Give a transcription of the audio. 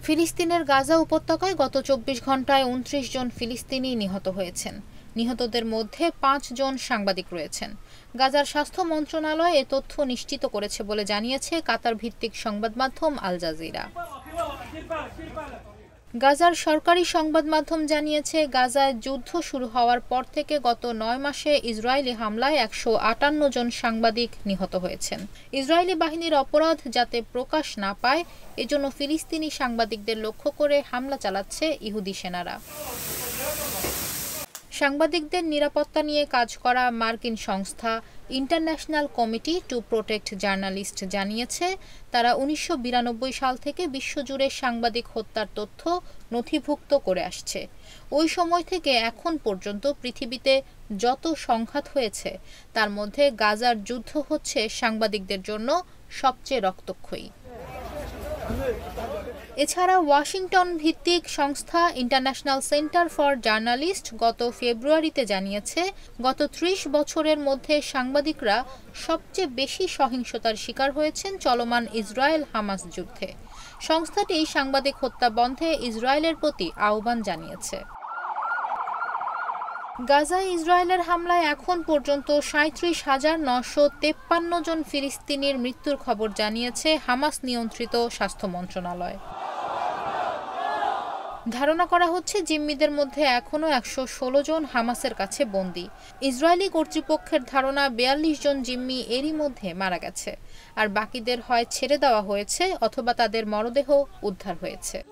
ফিলিস্তিনের গাজা উপত্যকায় গত ২৪ ঘন্টায় ২৯ জন ফিলিস্তিনি নিহত হয়েছেন। নিহতদের মধ্যে ৫ জন সাংবাদিক রয়েছেন। গাজার স্বাস্থ্য মন্ত্রণালয় এ তথ্য নিশ্চিত করেছে বলে জানিয়েছে কাতার ভিত্তিক সংবাদ মাধ্যম আল জাজিরা। গাজার সরকারি সংবাদ মাধ্যম জানিয়েছে, গাজায় যুদ্ধ শুরু হওয়ার পর থেকে গত ৯ মাসে ইসরায়েলি হামলায় ১৫৮ জন সাংবাদিক নিহত হয়েছেন। ইসরায়েলি বাহিনীর অপরাধ যাতে প্রকাশ না পায়, এজন্য ফিলিস্তিনি সাংবাদিকদের লক্ষ্য করে হামলা চালাচ্ছে ইহুদি সেনারা। সাংবাদিকদের নিরাপত্তা নিয়ে কাজ করা মার্কিন সংস্থা international committee to protect journalist জানিয়েছে, তারা ১৯৯২ সাল থেকে বিশ্বজুড়ে সাংবাদিক হত্যার তথ্য নথিভুক্ত করে আসছে। ওই সময় থেকে এখন পর্যন্ত পৃথিবীতে যত সংঘাত হয়েছে, তার মধ্যে গাজার যুদ্ধ হচ্ছে সাংবাদিকদের জন্য সবচেয়ে রক্তক্ষয়ী। এছাড়া ওয়াশিংটন ভিত্তিক সংস্থা ইন্টারন্যাশনাল সেন্টার ফর জার্নালিস্ট গত ফেব্রুয়ারিতে জানিয়েছে, গত ৩০ বছরের মধ্যে সাংবাদিকরা সবচেয়ে বেশি সহিংসতার শিকার হয়েছেন চলমান ইসরায়েল-হামাস যুদ্ধে। সংস্থাটি সাংবাদিক হত্যা বন্ধে ইসরায়েলের প্রতি আহ্বান জানিয়েছে। গাজায় ইসরায়েলের হামলায় এখন পর্যন্ত ৩৭,৯৫৩ জন ফিলিস্তিনির মৃত্যুর খবর জানিয়েছে হামাস নিয়ন্ত্রিত স্বাস্থ্য মন্ত্রণালয়। ধারণা করা হচ্ছে, জিম্মিদের মধ্যে এখনও ১১৬ জন হামাসের কাছে বন্দী। ইসরায়েলি কর্তৃপক্ষের ধারণা ৪২ জন জিম্মি এরই মধ্যে মারা গেছে, আর বাকিদের হয় ছেড়ে দেওয়া হয়েছে অথবা তাদের মরদেহ উদ্ধার হয়েছে।